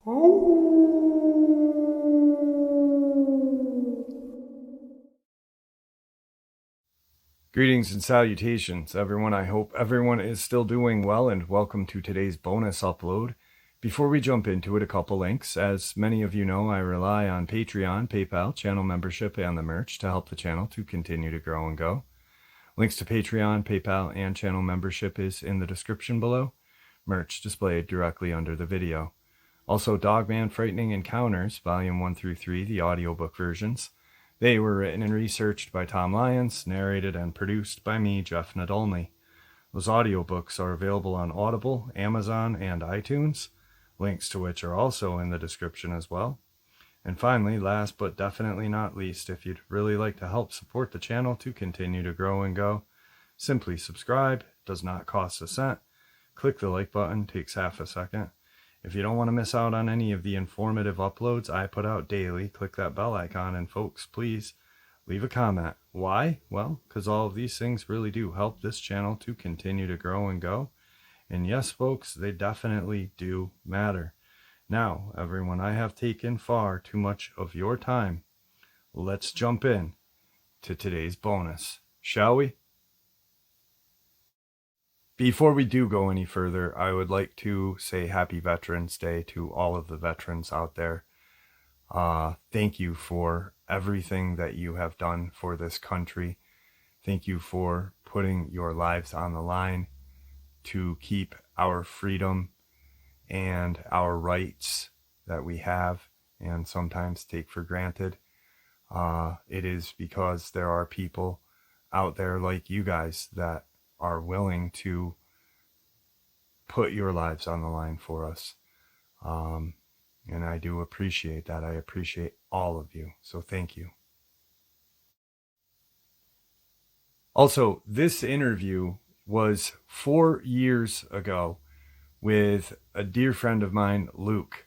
Greetings and salutations, everyone. I hope everyone is still doing well, and welcome to today's bonus upload. Before we jump into it, a couple links. As many of you know, I rely on Patreon, PayPal, channel membership, and the merch to help the channel to continue to grow and go. Links to Patreon, PayPal, and channel membership is in the description below. Merch displayed directly under the video. Also, Dogman Frightening Encounters, Volume 1 through 3, the audiobook versions. They were written and researched by Tom Lyons, narrated and produced by me, Jeff Nadolny. Those audiobooks are available on Audible, Amazon, and iTunes, links to which are also in the description as well. And finally, last but definitely not least, if you'd really like to help support the channel to continue to grow and go, simply subscribe. It does not cost a cent. Click the like button, takes half a second. If you don't want to miss out on any of the informative uploads I put out daily, click that bell icon, and folks, please leave a comment. Why? Well, because all of these things really do help this channel to continue to grow and go. And yes, folks, they definitely do matter. Now, everyone, I have taken far too much of your time. Let's jump in to today's bonus, shall we? Before we do go any further, I would like to say Happy Veterans Day to all of the veterans out there. Thank you for everything that you have done for this country. Thank you for putting your lives on the line to keep our freedom and our rights that we have and sometimes take for granted. It is because there are people out there like you guys that are willing to put your lives on the line for us. And I do appreciate that. I appreciate all of you. So thank you. Also, this interview was 4 years ago with a dear friend of mine, Luke.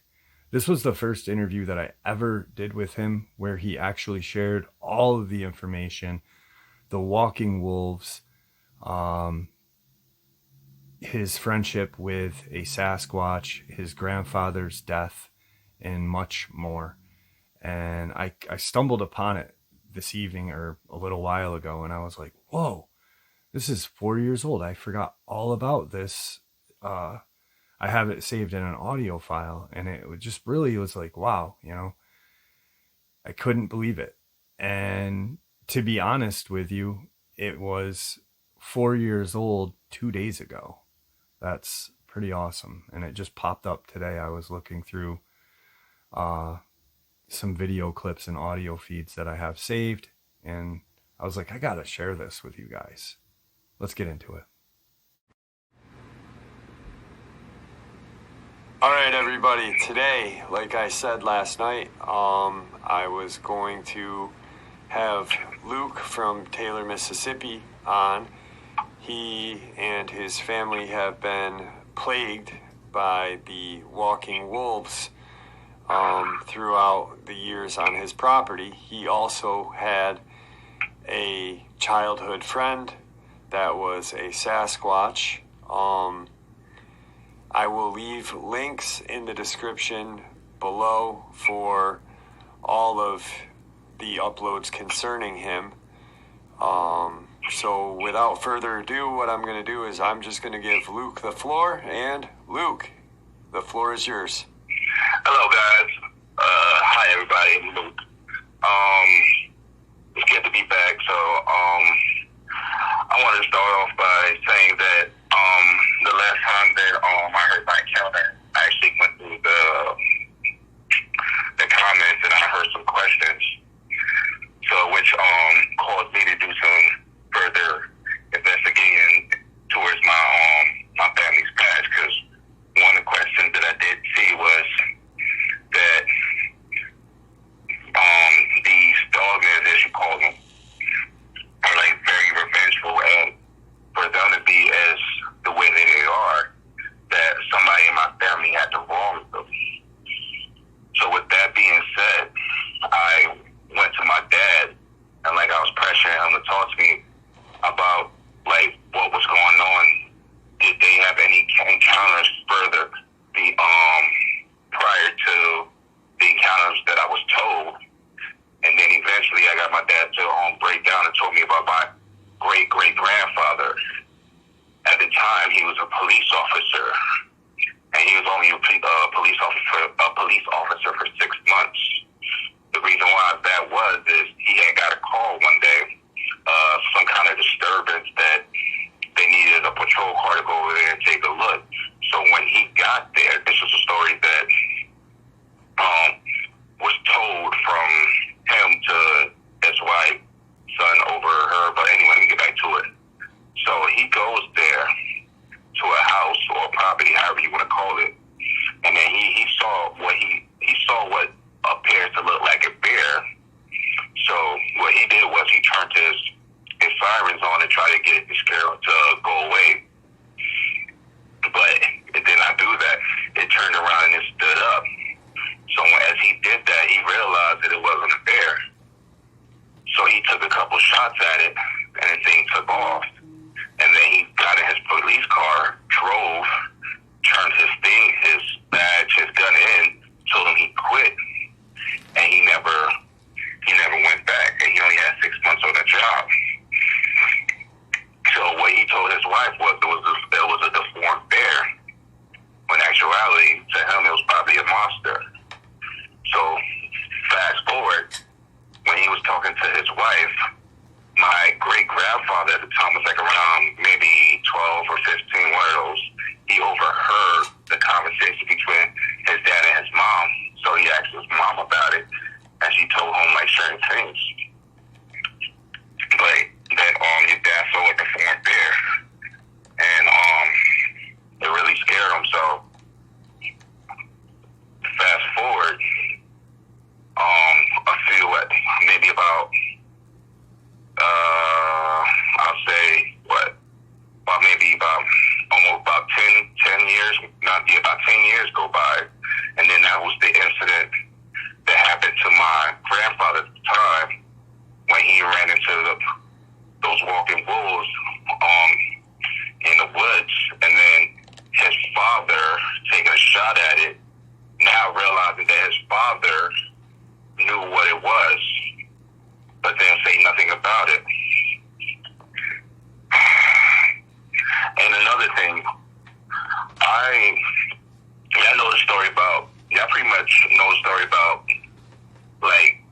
This was the first interview that I ever did with him where he actually shared all of the information, the walking wolves, his friendship with a Sasquatch, his grandfather's death, and much more. And I stumbled upon it this evening or a little while ago, and I was like, whoa, this is 4 years old. I forgot all about this. I have it saved in an audio file, and it just really was like, wow, I couldn't believe it. And to be honest with you, it was 4 years old 2 days ago. That's pretty awesome. And it just popped up today. I was looking through some video clips and audio feeds that I have saved, and I was like, I gotta share this with you guys. Let's get into it. All right, everybody. Today, like I said last night, I was going to have Luke from Taylor, Mississippi on. He and his family have been plagued by the walking wolves throughout the years on his property. He also had a childhood friend that was a Sasquatch. I will leave links in the description below for all of the uploads concerning him. So without further ado, what I'm going to do is I'm just going to give Luke the floor. And Luke, the floor is yours. Hello, guys. Hi, everybody. I'm Luke. It's good to be back. So I want to start off by saying that the last time that I heard my encounter, I actually went through the comments and I heard some questions, so which caused me to do some further investigating towards my family's past, because one of the questions that I did see was that these dogmen, as you call them, are like very revengeful, and for them to be as the way that they are, that somebody officer, and he was only a police officer for 6 months. The reason why that was is he had got a call one day, some kind of disturbance that they needed a patrol car to go over there and take a look. So when he got there, this was a story that was told from him to his wife, son over her. But anyway, let me get back to it. So he goes there to a house or a property, however you want to call it, and then he saw what appears to look like a bear. So what he did was he turned his sirens on and tried to get the scarab to go away. But it did not do that. It turned around and it stood up. So as he did that, he realized that it wasn't a bear. So he took a couple shots at it, and the thing took off. And then he got in his police car, drove, turned his badge, his gun in, told him he quit, and he never went back. And he only had 6 months on the job. So what he told his wife was it was a deformed bear. When in actuality, to him, it was probably a monster. So fast forward, when he was talking to his wife, my great-grandfather at the time was like around maybe 12 or 15, one of those. He overheard the conversation between his dad and his mom. So he asked his mom about it, and she told him like certain things. Like that your dad saw a deformed bear, and it really scared him. So fast forward, maybe about I'll say almost about 10 years, about 10 years go by, and then that was the incident that happened to my grandfather at the time when he ran into those walking wolves in the woods, and then his father taking a shot at it, now realizing that his father knew what it was, but then say nothing about it. And another thing, I know the story about, I pretty much know the story about, like,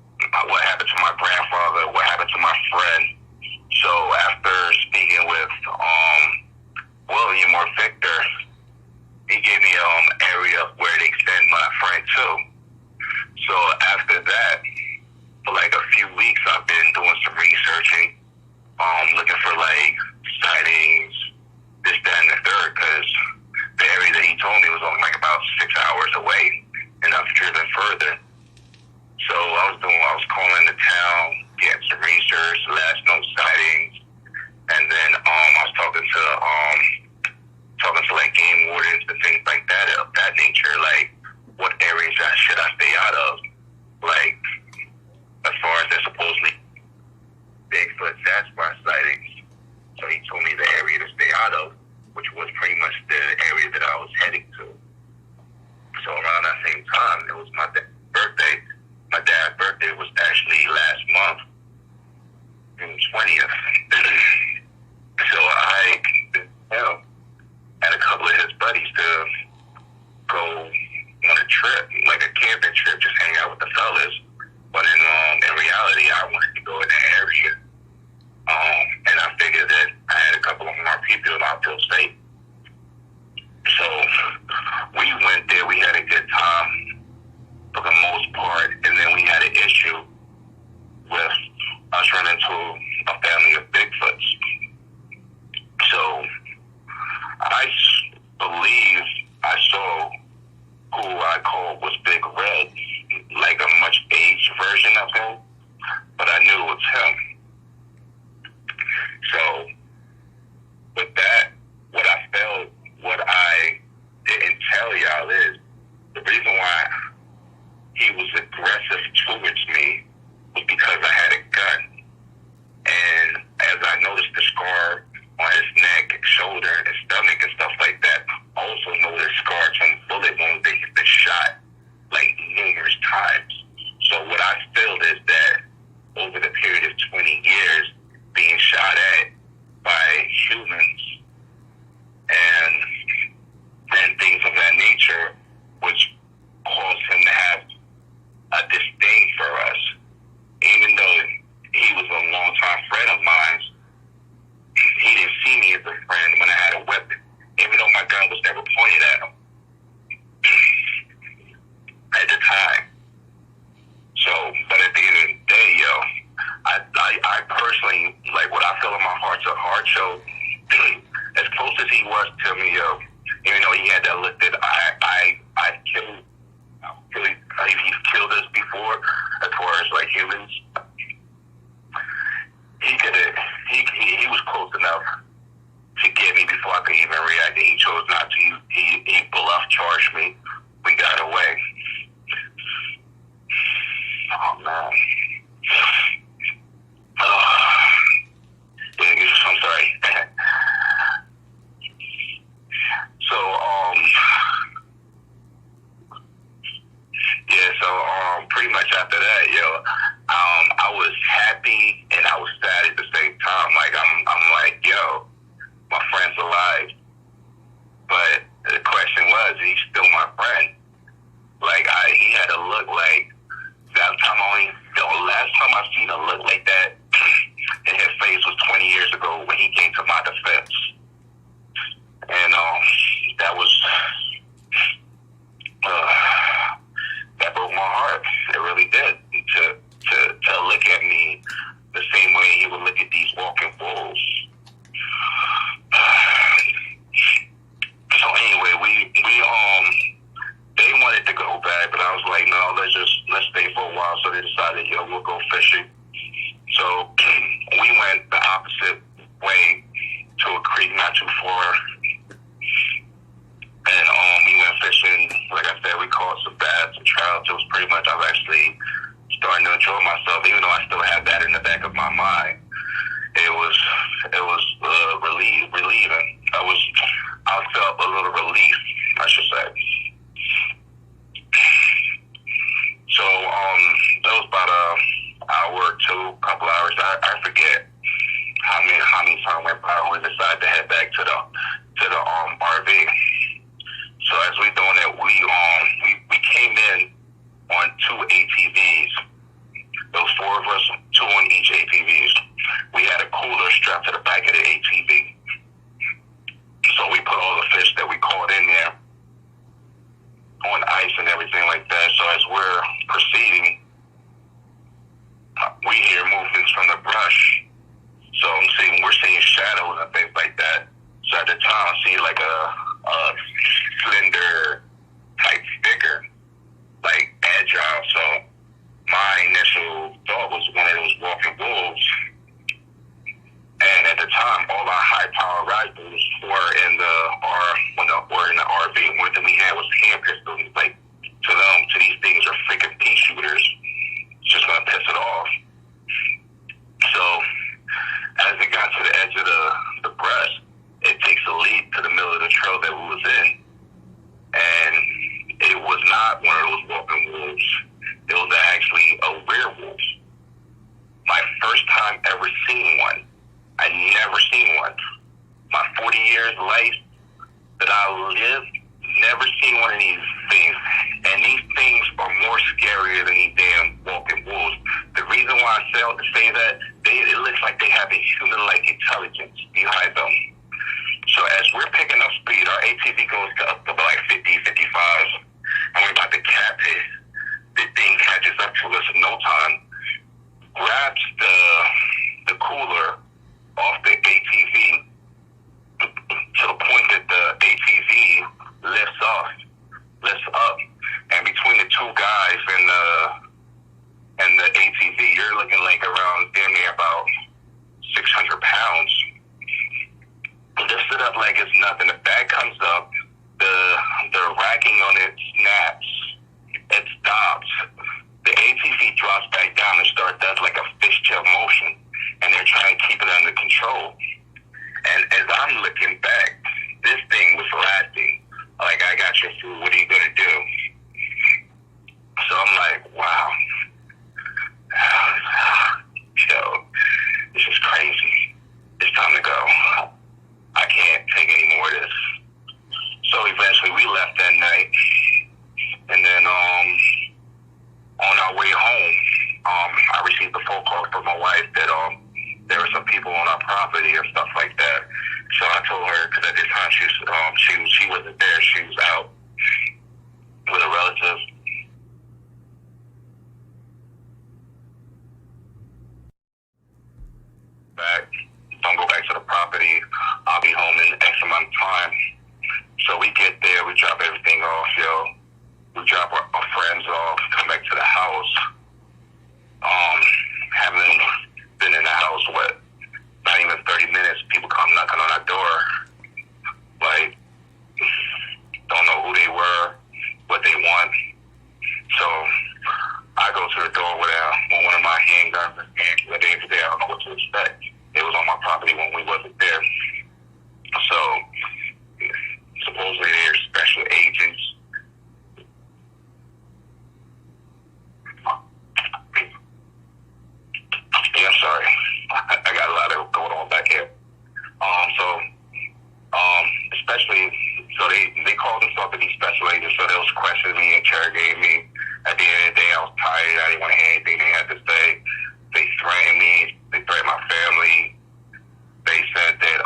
what happened to my grandfather, what happened to my friend. So after speaking with William or Victor, he gave me area where they send my friend to. So after that, for like a few weeks, I've been doing some researching, looking for like sightings, this, that, and the third, because the area that he told they wanted to go back, but I was like, no, let's stay for a while. So they decided, we'll go fishing. So we went the opposite way to a creek not too far, and we went fishing. Like I said, we caught some bass and trout. It was pretty much, I was actually starting to enjoy myself, even though I still had that in the back of my mind. It was relieving. I felt a little relief, I should say. So that was about an hour or two, couple hours. I forget how many times went by when we decided to head back to the RV. So as we doing it, we came in on 2 ATVs. There was 4 of us, 2 on each ATVs. We had a cooler strapped to the back of the ATV. So we put all the fish that we caught in there on ice and everything like that. So as we're proceeding, we hear movements from the brush. So we're seeing shadows and things like that. So at the time, I see like a slender type figure, like agile. So my initial thought was one of those walking wolves. And at the time, all our high-power rifles were in the RV. One thing we had was hand pistols. Like, to these things are freaking pea shooters. It's just gonna piss it off. So, as it got to the edge of the brush, it takes a leap to the middle of the trail that we was in, and it was not one of those walking wolves. It was actually a werewolf. My first time ever seeing one. I never seen one. My 40 years life that I lived, never seen one of these things. And these things are more scarier than these damn walking wolves. The reason why I say that, it looks like they have a human-like intelligence behind them. So as we're picking up speed, our ATV goes up to like 50, 55, and we're about to cap it. The thing catches up to us in no time, grabs the cooler off the ATV to the point that the ATV lifts up, and between the 2 guys and the ATV, you're looking like around damn near about 600 pounds. Lifts it up like it's nothing. The bag comes up, the racking on it snaps, it stops. The ATV drops back down and does like a fishtail motion, and they're trying to keep it under control. And as I'm looking back, this thing was laughing. Like, I got your food, what are you gonna do? So I'm like, wow. Yo, this is crazy. It's time to go. I can't take any more of this. So eventually we left that night, and then on our way home, I received a phone call from my wife that there were some people on our property and stuff like that. So I told her, because at this time she wasn't there, she was out with a relative. Don't go back to the property. I'll be home in X amount of time. So we get there, we drop everything off, We drop our friends off, come back to the house. Haven't been in the house, not even 30 minutes, people come knocking on our door. Like, don't know who they were, what they want. So I go to the door with one of my handguns, and at the end of the day, I don't know what to expect. It was on my property when we wasn't there. So supposedly they're special agents. Yeah, I'm sorry. I got a lot of going on back here. Especially, so they called themselves to be special agents, so they was questioning me, interrogating me. At the end of the day, I was tired. I didn't want to hear anything they had to say. They threatened me. They threatened my family. They said that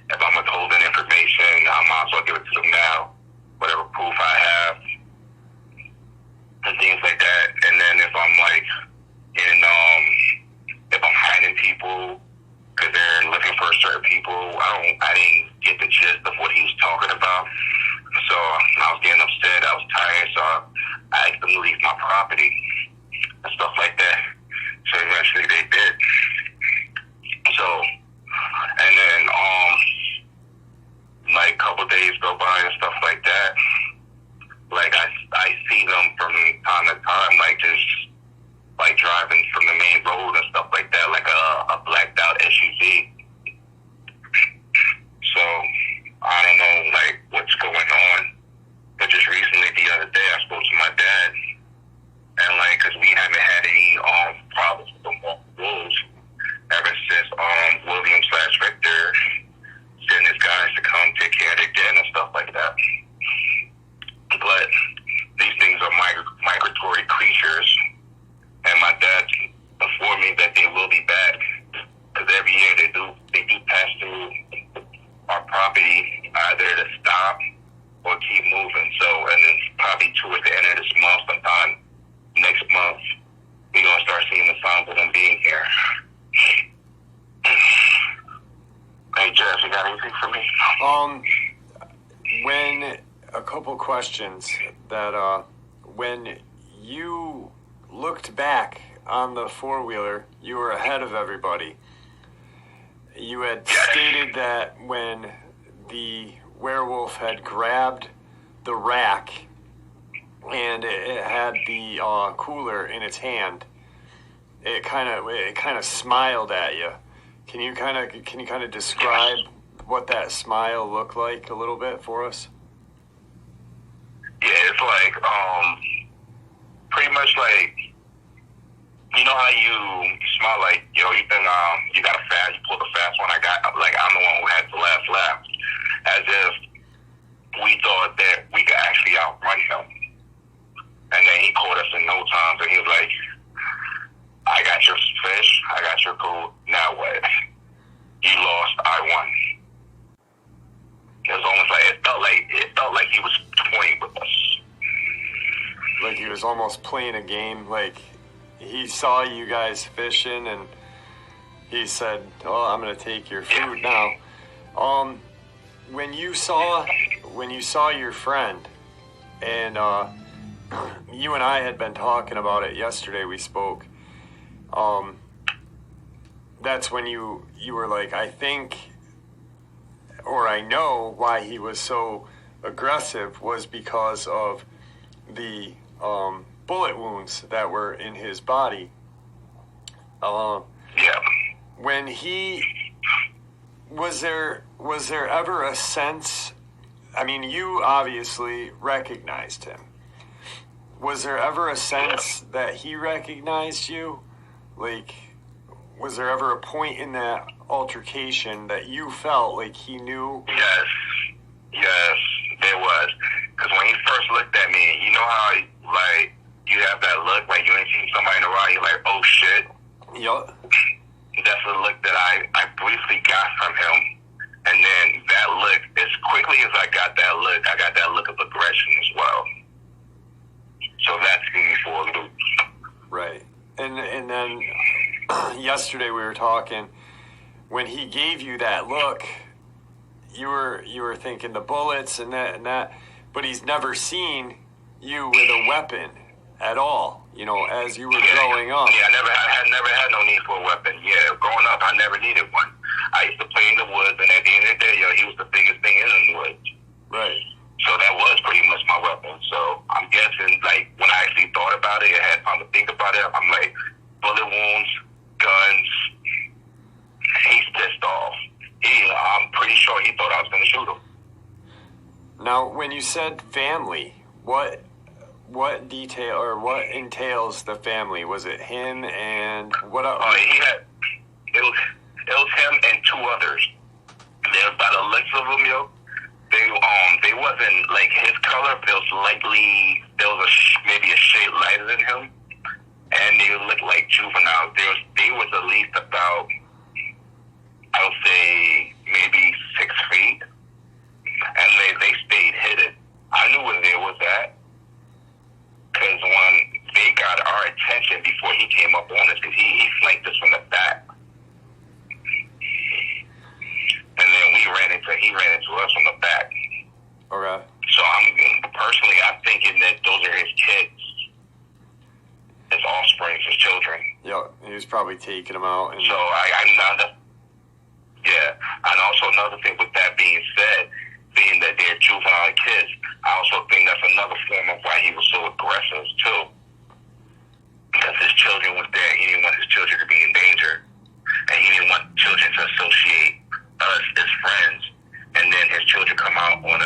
if I'm withholding information, I might as well give it to them now, whatever proof I have, and things like that. And then if I'm like if I'm hiding people because they're looking for certain people, I didn't get the gist of what he was talking about. So a couple questions that when you looked back on the four-wheeler, you were ahead of everybody. You had stated that when the werewolf had grabbed the rack and it had the cooler in its hand, it kind of smiled at you. Can you kind of describe what that smile looked like a little bit for us? Yeah, it's like pretty much like, you know how you smile like, yo, you think you got a fast, you pulled a fast one. I'm the one who had the last lap, as if we thought that we could actually outrun him. And then he caught us in no time, and he was like, I got your fish, I got your food, now what? You lost, I won. It was almost like, it felt like he was toying with us. Like he was almost playing a game, like he saw you guys fishing and he said, oh, I'm going to take your food now. When you saw your friend, and you and I had been talking about it yesterday, we spoke, that's when you were like, I think, or I know why he was so aggressive was because of the bullet wounds that were in his body. When he was there ever a sense, I mean, you obviously recognized him. Was there ever a sense that he recognized you? Like, was there ever a point in that altercation that you felt like he knew? Yes, there was. Because when he first looked at me, you know how, like, you have that look, like you ain't seen somebody in a while, you're like, oh shit. Yup. That's the look that I briefly got from him. And then that look, as quickly as I got that look of aggression as well. So that threw me for a loop. Right. And then yesterday we were talking, when he gave you that look, you were thinking the bullets and that, but he's never seen you with a weapon at all, you know, as you were growing up. Yeah, I never had no need for a weapon. Yeah, growing up, I never needed one. I used to play in the woods, and at the end of the day, he was the biggest thing in the woods. Right. So that was pretty much my weapon. So I'm guessing, like, when I actually thought about it, I had time to think about it, I'm like, bullet wounds, guns, he's pissed off. I'm pretty sure he thought I was going to shoot him. Now, when you said family, what detail or what entails the family? Was it him and what else? It was him and two others. There was about a list of them, yo. They wasn't like his color, but there was maybe a shade lighter than him, and they looked like juveniles. They was at least about, I would say, maybe 6 feet, and they stayed hidden. I knew where they was at, because when they got our attention before he came up on us, because he flanked us from the back. And then he ran into us from the back. Okay. So I'm thinking that those are his kids, his offspring, his children. Yeah, he was probably taking them out. So I'm not. Yeah, and also another thing with that being said, being that they're juvenile kids, I also think that's another form of why he was so aggressive too. Because his children was there, he didn't want his children to be in danger, and he didn't want children to associate us as friends, and then his children come out on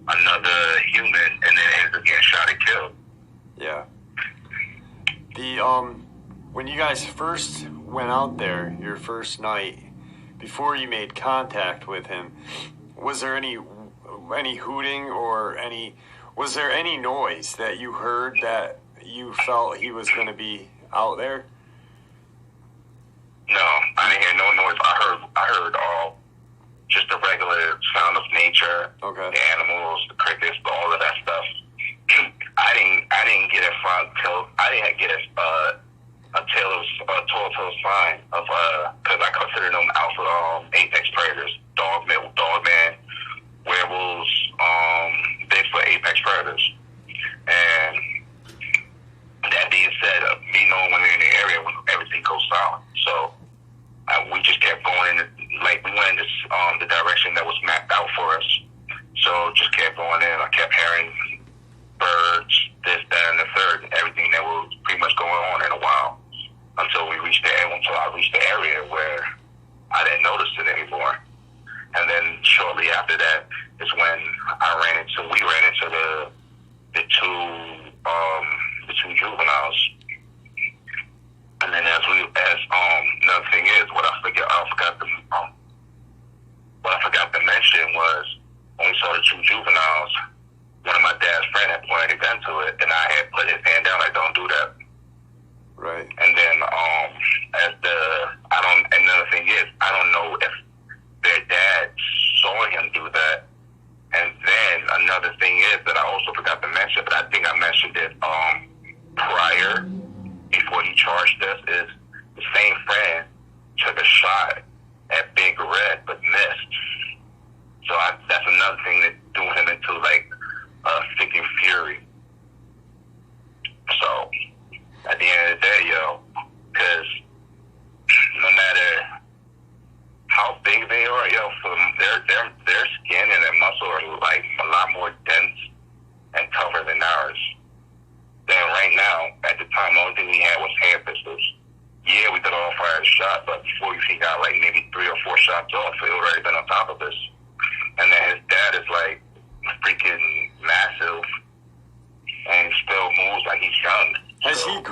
another human, and then ends up getting shot and killed. Yeah. When you guys first went out there, your first night, before you made contact with him, was there any hooting or was there any noise that you heard that you felt he was going to be out there? No, I didn't hear no noise. I heard all just the regular sound of nature, okay. The animals, the crickets, all of that stuff. I didn't get a telltale sign of because I consider them alpha apex predators, dogman, werewolves, Bigfoot.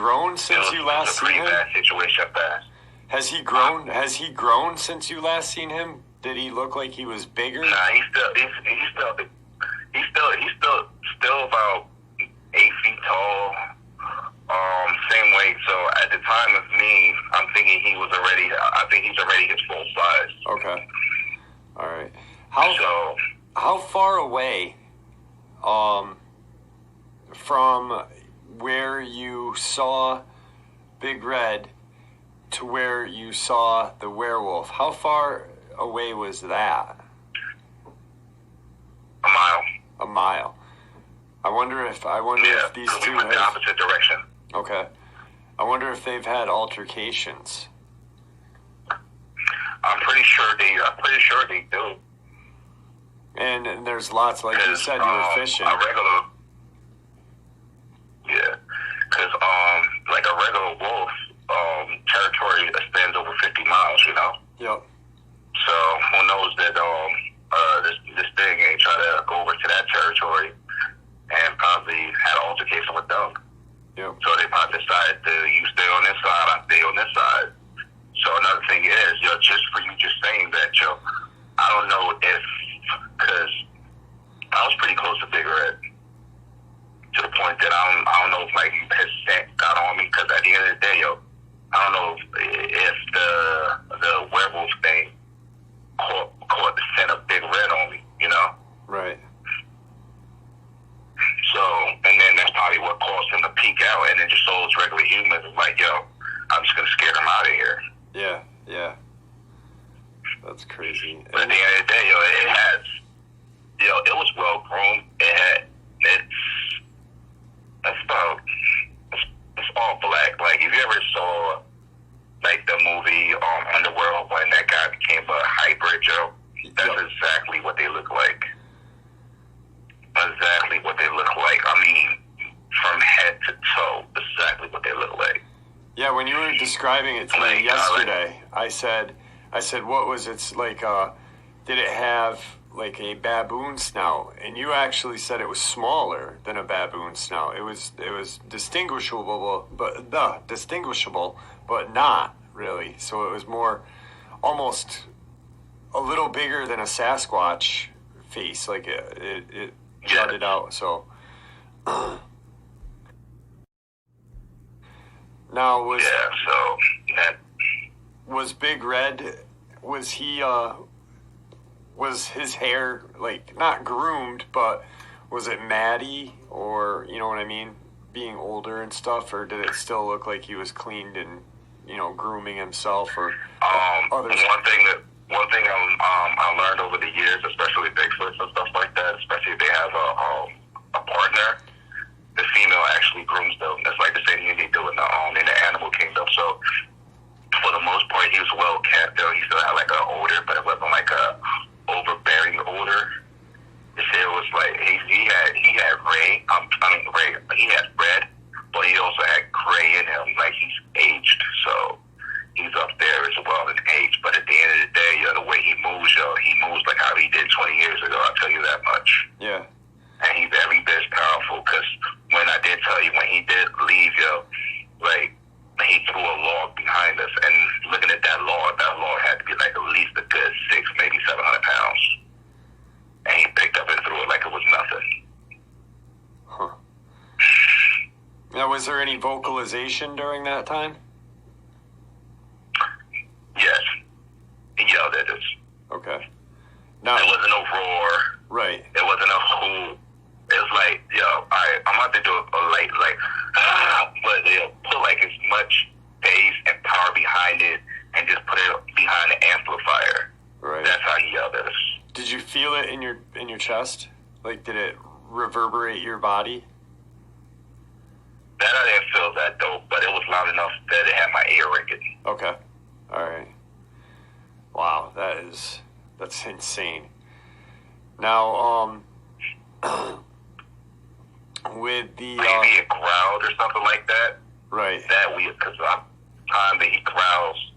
grown since you last seen him? It was a pretty bad situation up there. Has he grown? Has he grown since you last seen him? Did he look like he was bigger? Nah, he's still about 8 feet tall. Same weight. So at the time of me, I'm thinking I think he's already his full size. Okay. All right. How far away, from where you saw Big Red to where you saw the werewolf? How far away was that? A mile. A mile. I wonder if these two went the opposite direction. Okay. I wonder if they've had altercations. I'm pretty sure they do. And there's lots, like you said, you were fishing. Because like a regular wolf, territory extends over 50 miles, you know? Yep. So who knows that this thing ain't trying to go over to that territory and probably had an altercation with them. Yep. So they probably decided you stay on this side, I stay on this side. So another thing is, just for you just saying that, I don't know because I was pretty close to Big Red, to the point that I don't know if like his scent got on me, because at the end of the day, I don't know if the werewolf thing caught the scent of Big Red on me, you know? Right. So, and then that's probably what caused him to peek out, and then just so as regular humans, like, I'm just gonna scare him out of here. Yeah. That's crazy. But at the end of the day, it was well groomed. It's all black. Like, if you ever saw like the movie Underworld, when that guy became a hybrid, that's exactly what they look like. Exactly what they look like. I mean, from head to toe, exactly what they look like. Yeah, when you were describing it to me yesterday, I said, what was it like? Did it have like a baboon snout? And you actually said it was smaller than a baboon snout. It was distinguishable, but not really. So it was more, almost a little bigger than a Sasquatch face. Like it jutted out. So now was Big Red? Was he? Was his hair like not groomed, but was it matty, or you know what I mean, being older and stuff, or did it still look like he was cleaned and grooming himself, or others? One thing I learned over the years, especially Bigfoots and stuff like that, especially if they have a partner, the female actually grooms them. That's like the same thing they do in the animal kingdom. So for the most part, he was well kept. Though he still had like an odor, but it wasn't like a overbearing odor. His hair was like he had ray. He had red, but he also had gray in him. Like he's aged, so he's up there as well in age. But at the end of the day, the way he moves, he moves like how he did 20 years ago. I'll tell you that much. Yeah. And he's every bit as powerful, because when I did tell you, when he did leave, like, he threw a log behind us, and looking at that log had to be like at least a good 600, maybe 700 pounds. And he picked up and threw it like it was nothing. Huh. Now, was there any vocalization during that time? Yes. He yelled at us. Okay. Now, there wasn't no roar. Right. There wasn't a hoot. It was like, I'm about to do a light, but they'll put like as much bass and power behind it and just put it behind the amplifier. Right. That's how he yelled at us. Did you feel it in your chest? Like, did it reverberate your body? That I didn't feel that though, but it was loud enough that it had my ear ringing. Okay. All right. Wow, that's insane. Now, with the maybe it growled or something like that. Right. That weird, because the time that he growls,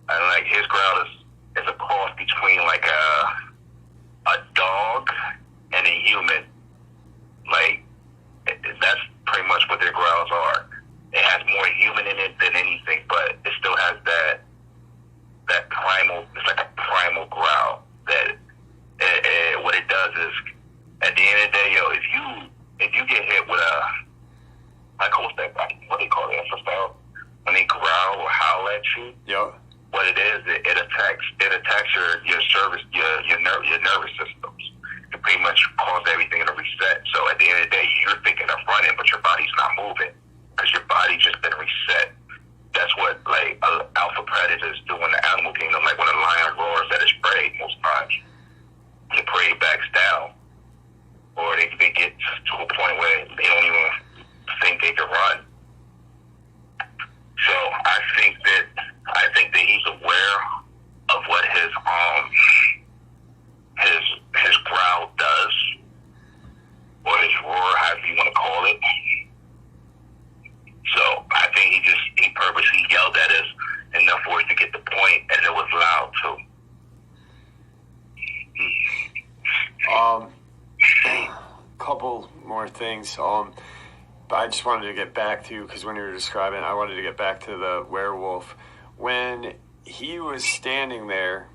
and like his growl is a cross between like a dog and a human. Like that's pretty much what their growls are. It has more couple more things. But I just wanted to get back to, because when you were describing it, I wanted to get back to the werewolf. When he was standing there,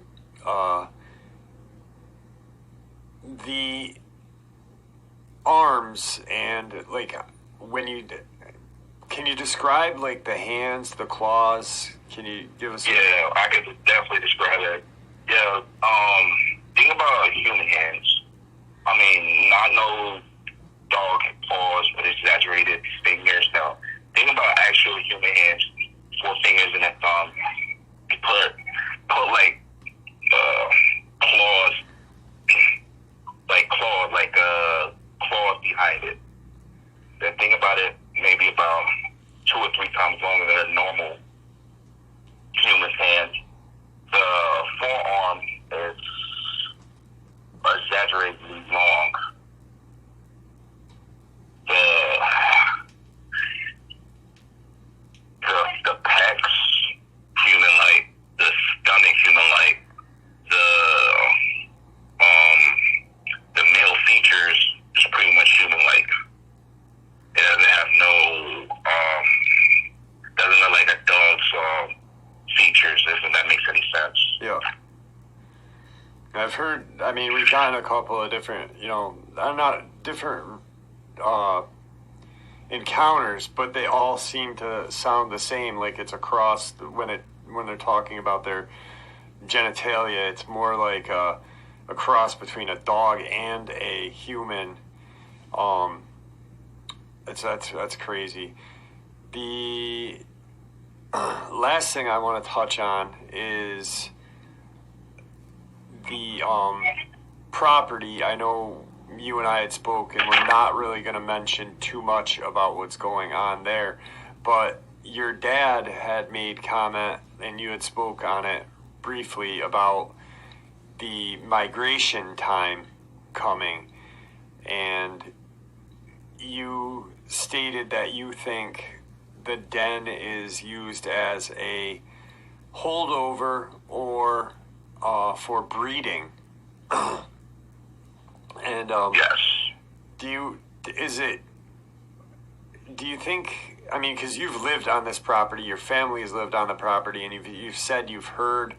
the arms and, like, can you describe, like, the hands, the claws? Can you give us Yeah, I could definitely describe it. Yeah, think about human hands. I mean, not no dog paws, but exaggerated fingers. No, think about actual human hands, 4 fingers and a thumb. You put like claws, claws behind it. Then think about it, maybe about 2 or 3 times longer than a normal human hand. The forearm is exaggeratedly long. The pecs, human-like. The stomach, human-like. The male features is pretty much human-like. It doesn't have doesn't look like a dog's features, if that makes any sense. Yeah. I've heard, I mean, we've gotten a couple of different, encounters, but they all seem to sound the same, like it's across, when they're talking about their genitalia, it's more like a cross between a dog and a human. That's crazy. The last thing I want to touch on is the property. I know you and I had spoken. We're not really going to mention too much about what's going on there, but your dad had made comment, and you had spoke on it briefly about the migration time coming, and you stated that you think the den is used as a holdover or for breeding. And yes. Do you think, I mean, because you've lived on this property, your family has lived on the property, and you've said you've heard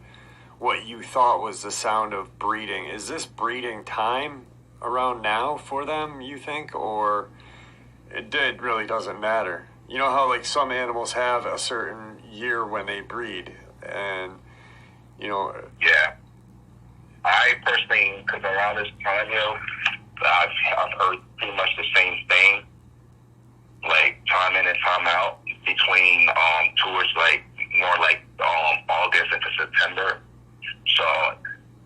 what you thought was the sound of breeding. Is this breeding time around now for them, you think, or it really doesn't matter? You know how, like, some animals have a certain year when they breed, and, Yeah. I personally, because around this time, I've heard pretty much the same thing, like time in and time out, between towards like more like August into September. So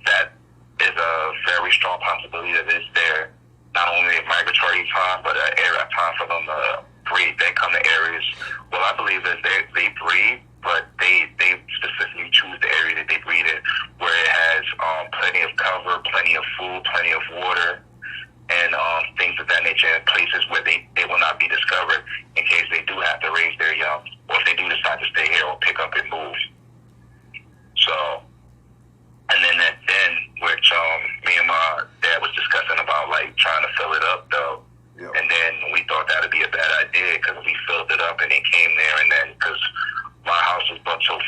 that is a very strong possibility that it's there, not only a migratory time, but an area time for them to breed. They come to areas. Well, I believe that they breed, but they specifically choose the area that they breed in, where it has plenty of cover, plenty of food, plenty of water, and things of that nature, in places where they will not be discovered in case they do have to raise their young, or if they do decide to stay here or pick up and move. So, and then that den, which me and my dad was discussing about, like, trying to fill it up, though. Yep. And then we thought that would be a bad idea, because we filled it up and they came there, and then, because my house was but so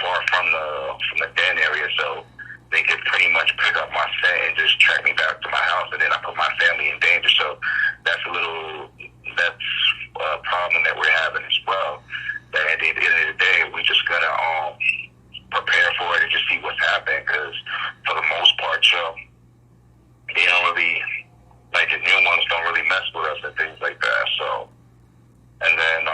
far from the den area, so they could pretty much pick up my scent and just track me back to my house, and then I put my family in danger. So that's a problem that we're having as well. But at the end of the day, we're just gonna prepare for it and just see what's happening, because for the most part, they don't really, like, the new ones don't really mess with us and things like that. So, and then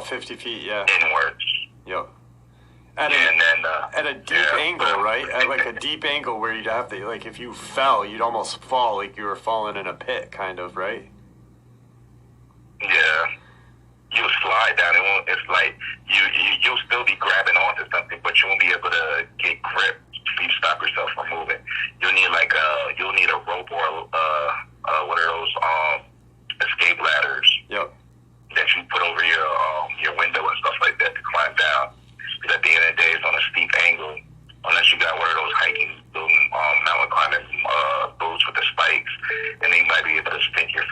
About 50 feet, yeah. inwards. Yep. And then At a deep angle, right? At like a deep angle where you'd have to, like, if you fell, you'd almost fall like you were falling in a pit, kind of, right? Yeah. You'll slide down. It's like you'll still be grabbing onto something, but you won't be able to get grip if you stop yourself from moving. You'll need a rope or one of those escape ladders. Yep. That you put over your window and stuff like that to climb down. Because at the end of the day, it's on a steep angle. Unless you got one of those hiking, mountain climbing boots with the spikes, and they might be able to stick your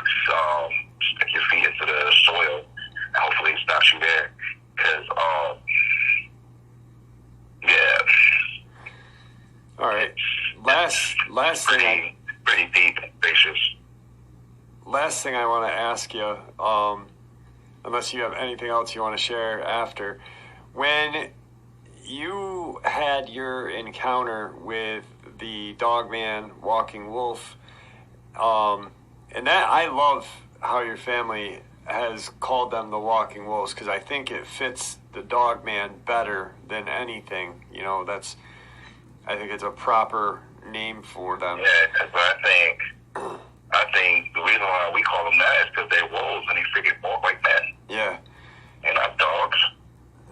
feet into the soil, and hopefully it stops you there. Because yeah. All right. Last thing. Pretty deep and spacious. Last thing I want to ask you, unless you have anything else you want to share after, when you had your encounter with the Dogman walking wolf, and that I love how your family has called them the walking wolves, because I think it fits the Dogman better than anything. You know, I think it's a proper name for them. Yeah, because I think the reason why we call them that is because they're wolves and they freaking walk like men. Yeah. And not dogs.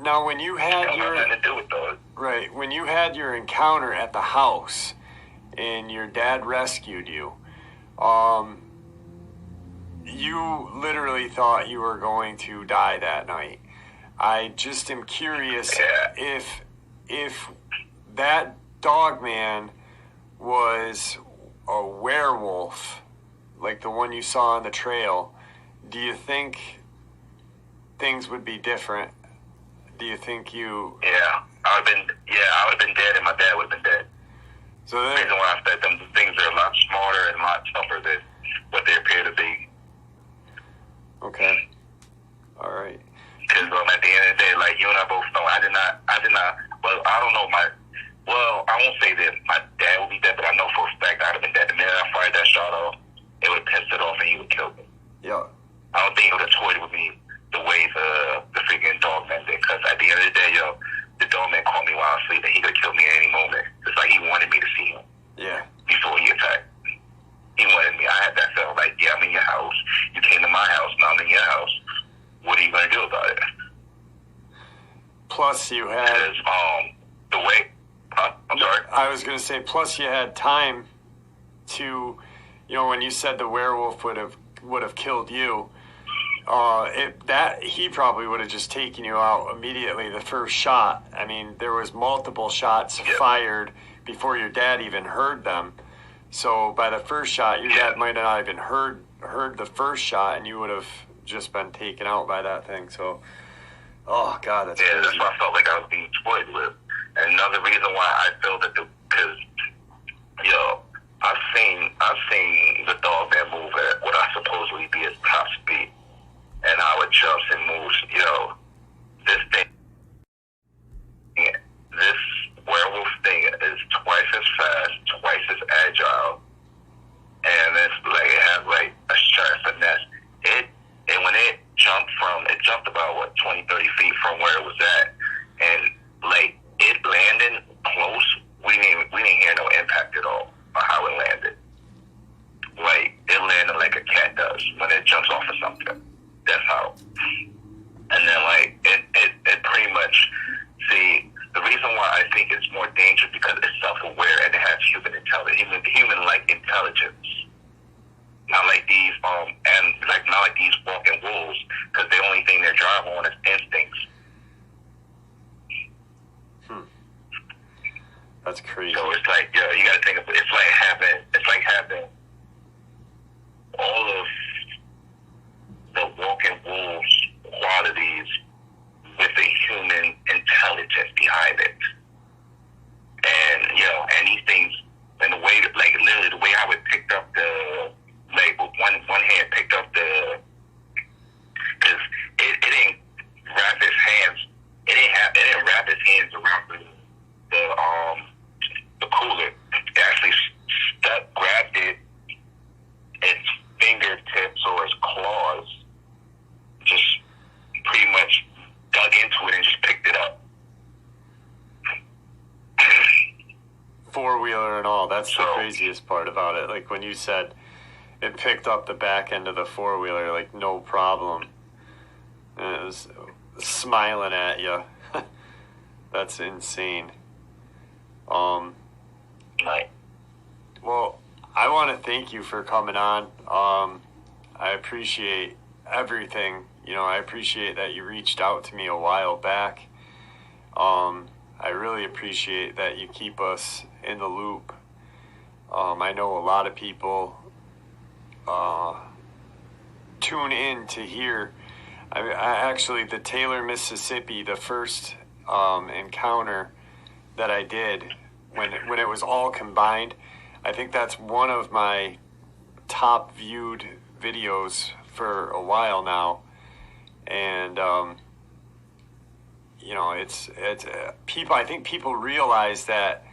Now, when you had Don't have nothing to do with dogs. Right, when you had your encounter at the house and your dad rescued you, you literally thought you were going to die that night. I just am curious if that Dogman was a werewolf, like the one you saw on the trail, do you think things would be different? Do you think you... Yeah, I would have been dead and my dad would have been dead. So the reason why I said them things are a lot smarter and a lot tougher than what they appear to be. Okay. All right. Because at the end of the day, like you and I both know, I did not, well, I don't know I won't say that my dad would be dead, but I know for a fact I'd have been dead. The minute I fired that shot off, it would have pissed it off and he would kill me. Yeah. I don't think he would have toyed with me the way the freaking Dogman did. Because at the end of the day, the Dogman caught me while I was sleeping. He could have killed me at any moment. It's like he wanted me to see him. Yeah. Before he attacked. He wanted me. I had that feeling like, yeah, I'm in your house. You came to my house, now I'm in your house. What are you going to do about it? Plus you had... Because, the way... I'm sorry? I was going to say, plus you had time to... when you said the werewolf would have killed you, he probably would have just taken you out immediately the first shot. I mean, there was multiple shots fired before your dad even heard them. So by the first shot, your dad might not even heard the first shot, and you would have just been taken out by that thing. So, oh God, that's crazy. That's why I felt like I was being toyed with. And another reason why I feel that because I've seen the Dogman move at what I supposedly be his top speed, and how it jumps and moves. This werewolf thing is twice as fast, twice as agile, and it's like it has like a sharp finesse. And when it jumped about 20, 30 feet from where it was at, and like it landed close. We didn't hear no impact at all on how it landed. Like it landed like a cat does when it jumps off of something. all. That's the So- craziest part about it. Like when you said it picked up the back end of the four-wheeler, like no problem. And it was smiling at you. That's insane. Right. Well, I want to thank you for coming on. I appreciate everything. You know, I appreciate that you reached out to me a while back. I really appreciate that you keep us in the loop. I know a lot of people tune in to hear. I actually, the Taylor, Mississippi, the first encounter that I did when it was all combined, I think that's one of my top viewed videos for a while now. And you know, it's people. I think people realize that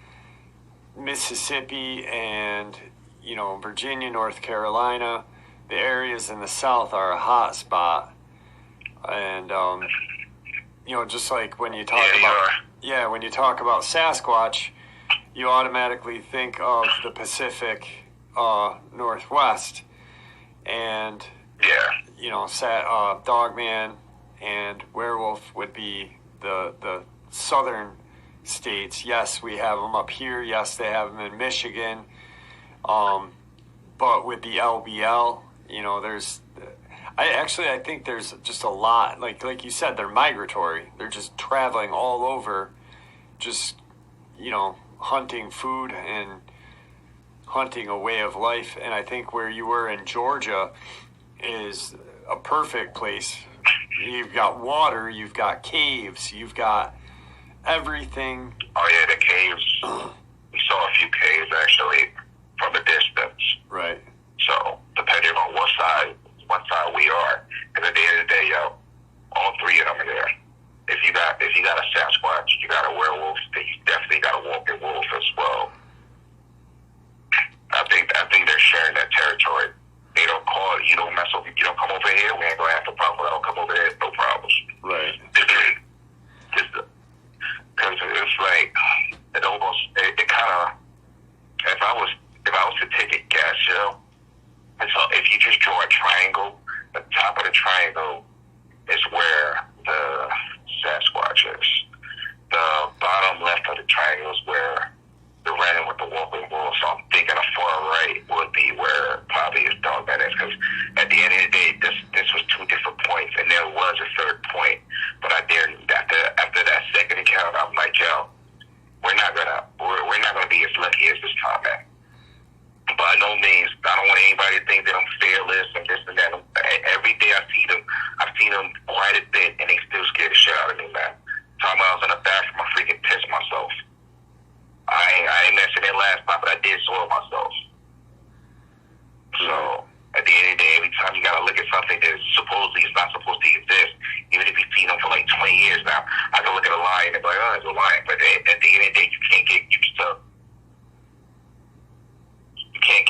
Mississippi and, you know, Virginia, North Carolina, the areas in the South are a hot spot. And you know, just like when you talk when you talk about Sasquatch, you automatically think of the Pacific Northwest, and you know, Dogman and werewolf would be the southern states. Yes, we have them up here. Yes, they have them in Michigan. But with the LBL, you know, I think there's just a lot. Like you said, they're migratory. They're just traveling all over, just, you know, hunting food and hunting a way of life. And I think where you were in Georgia is a perfect place. You've got water, you've got caves, you've got everything. Oh yeah, the caves. We saw a few caves actually from a distance. Right. So depending on what side we are, because at the end of the day, all three of them are there. If you got a Sasquatch, you got a werewolf, then you definitely got a walking wolf as well. I think they're sharing that territory. They don't call it, you don't mess with, you don't come over here, we ain't gonna have no problem. I don't come over there, no problems. Right. Because it's like, it kind of, if I was to take a guess, you know, and so if you just draw a triangle, the top of the triangle is where the Sasquatch is. The bottom left of the triangle is where the red with the walking wolf. So I'm thinking the far right would be where probably his Dogman is, because at the end of the day, this was two different points, and there was a third point. But after that second encounter, I'm like, yo, we're not gonna be as lucky as this time, man. By no means, I don't want anybody to think that I'm fearless and this and that. Every day I've seen them quite a bit, and they still scare the shit out of me, man. Time I was in the bathroom, I freaking pissed myself. I ain't mentioned it last time, but I did soil myself. So at the end of the day, every time you gotta look at something that supposedly is not supposed to exist, even if you've seen them for like 20 years now, I can look at a lion and be like, oh, it's a lion. But at the end of the day, you can't get used to. You can't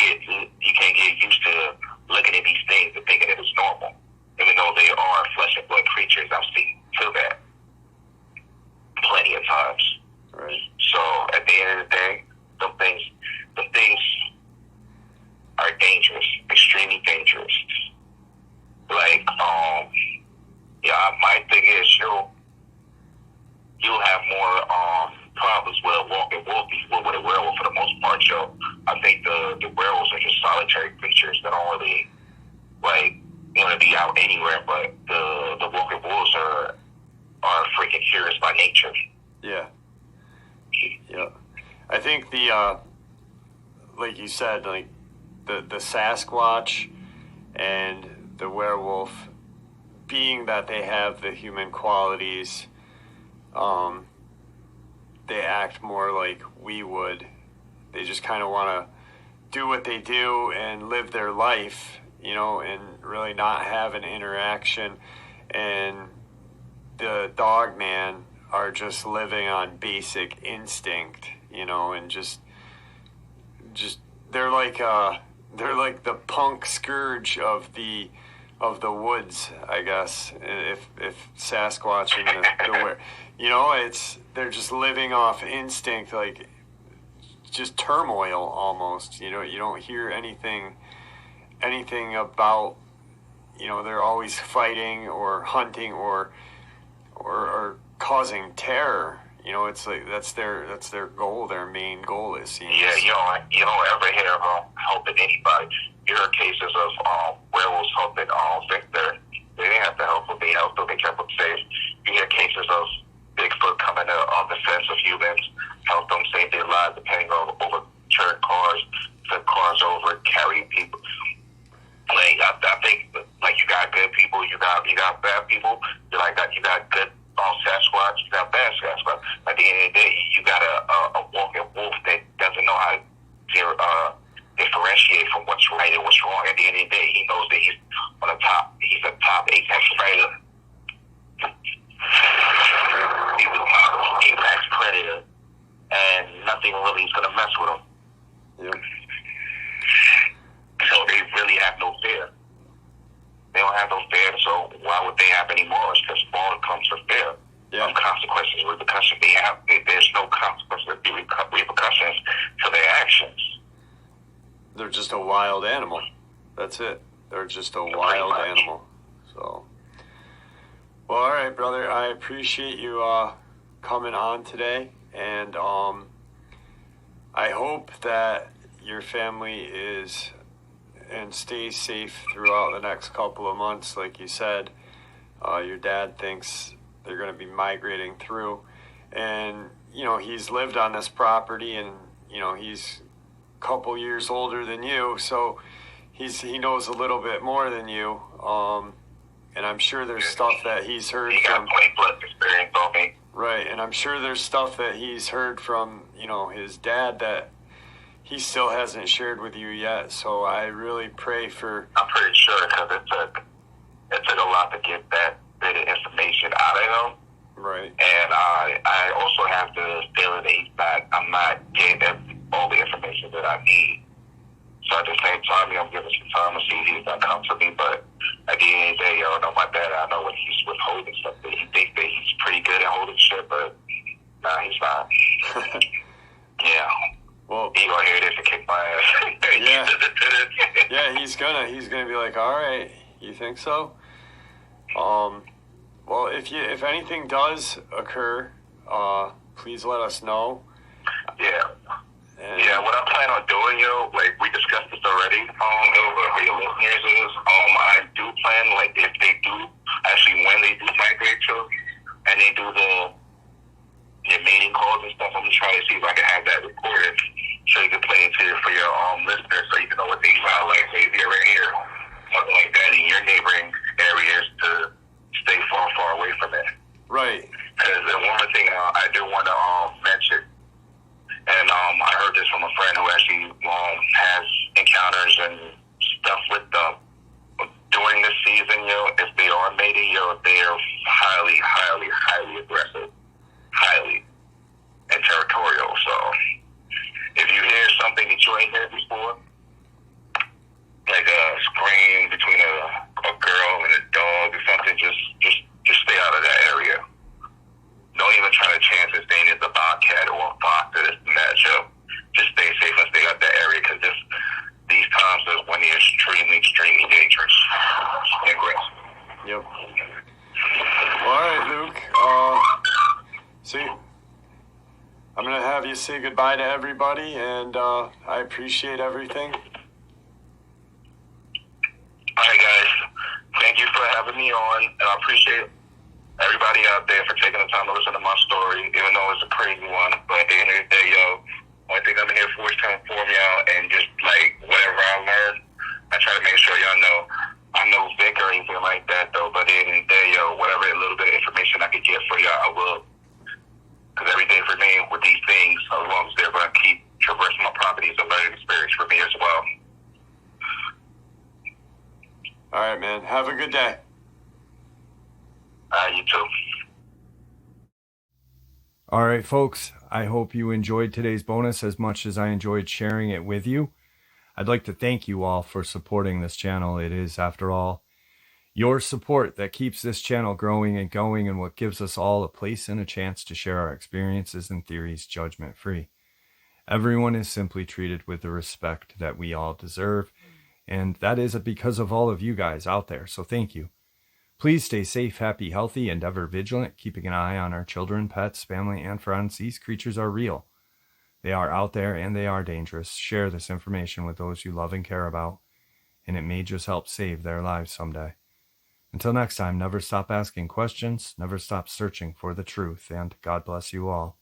get used to looking at these things and thinking that it's normal, even though they are flesh and blood creatures. I've seen feel that plenty of times. Right. So at the end of the day, some things are dangerous, extremely dangerous. Like, my thing is you'll have more problems with a walking wolf than with a werewolf for the most part, yo. I think the werewolves are just solitary creatures that don't really like want to be out anywhere, but the walking wolves are freaking curious by nature. Yeah. Yeah. I think the like you said, like the Sasquatch and the werewolf, being that they have the human qualities, they act more like we would. They just kind of want to do what they do and live their life, you know, and really not have an interaction. And the Dogman are just living on basic instinct, you know, and just they're like the punk scourge of the woods, I guess. If Sasquatch and the you know, they're just living off instinct, like just turmoil almost. You know, you don't hear anything about, you know, they're always fighting or hunting or causing terror. You know, it's like that's their goal, their main goal, it seems. Yeah, you don't ever hear of helping anybody. You hear cases of werewolves helping Victor. They didn't have to help them. They helped them. They kept them safe. You hear cases of Bigfoot coming on the defense of humans, help them save their lives, depending on overturned cars, flip cars over, carry people. Like I think, like you got good people, you got bad people. You got good Sasquatch, you got bad Sasquatch. At the end of the day, you got a walking wolf that doesn't know how to differentiate from what's right and what's wrong. At the end of the day, he knows that he's on the top. He's a top apex predator. He's a top apex predator, and nothing really is gonna mess with him. Yep. So they really have no fear. They don't have no fear, so why would they have any more? It's because more comes with fear. Yeah. No consequences, repercussions. There's no consequences, repercussions to their actions. They're just a wild animal. That's it. They're just a wild animal. So, well, all right, brother. I appreciate you coming on today, and I hope that your family is and stays safe throughout the next couple of months. Like you said, your dad thinks they're going to be migrating through, and you know he's lived on this property, and you know he's a couple years older than you, so he knows a little bit more than you. And I'm sure there's stuff that he's heard he got from 20+ experience on me. Right, and I'm sure there's stuff that he's heard from, you know, his dad that he still hasn't shared with you yet. So I really pray for. I'm pretty sure because it took a lot to get that bit of information out of him. Right. And I also have the feeling that I'm not getting all the information that I need. So at the same time, I'm giving some time to see if he's gonna come to me. But at the end of the day, I know my dad. I know when he's withholding something, he thinks that he's pretty good at holding shit, but nah, he's not. Yeah. Well, he gonna hear this and kick my ass. Yeah. Yeah, he's gonna be like, all right, you think so? Well, if anything does occur, please let us know. Yeah. And Yeah, what I plan on doing, like we discussed this already, for your listeners is, I do plan, like if they do, actually when they do migrate to, and they do their mating calls and stuff, I'm gonna try to see if I can have that recorded, so you can play it for your listeners, so you can know what they sound like, so if you're ever here, something like that in your neighboring areas to stay far, far away from it. Right. Because one more thing I do want to mention, and I heard this from a friend who actually has encounters and stuff with them. During this season, if they are mating, they are highly, highly, highly aggressive. Highly. And territorial. So, if you hear something that you ain't heard before, like a scream between a girl and a dog or something, just stay out of that area. Don't even try to chance it staying in the bobcat or a fox or this and that. Just stay safe and stay out that area because these times is when they're extremely, extremely dangerous and aggressive. Yep. Well, all right, Luke. See, I'm gonna have you say goodbye to everybody, and I appreciate everything. All right, guys. Thank you for having me on, and I appreciate everybody out there for taking the time to listen to my story, even though it's a crazy one. But at the end of the day, only thing I'm here for is to inform y'all, and just like whatever I learned, I try to make sure y'all know I'm no Vic or anything like that, though. But at the end of the day, whatever little bit of information I could get for y'all, I will. Because every day for me with these things, as long as they're going to keep traversing my property, is a learning experience for me as well. All right, man. Have a good day. You too. All right, folks, I hope you enjoyed today's bonus as much as I enjoyed sharing it with you. I'd like to thank you all for supporting this channel. It is, after all, your support that keeps this channel growing and going, and what gives us all a place and a chance to share our experiences and theories judgment-free. Everyone is simply treated with the respect that we all deserve, and that is because of all of you guys out there, so thank you. Please stay safe, happy, healthy, and ever vigilant, keeping an eye on our children, pets, family, and friends. These creatures are real. They are out there and they are dangerous. Share this information with those you love and care about, and it may just help save their lives someday. Until next time, never stop asking questions, never stop searching for the truth, and God bless you all.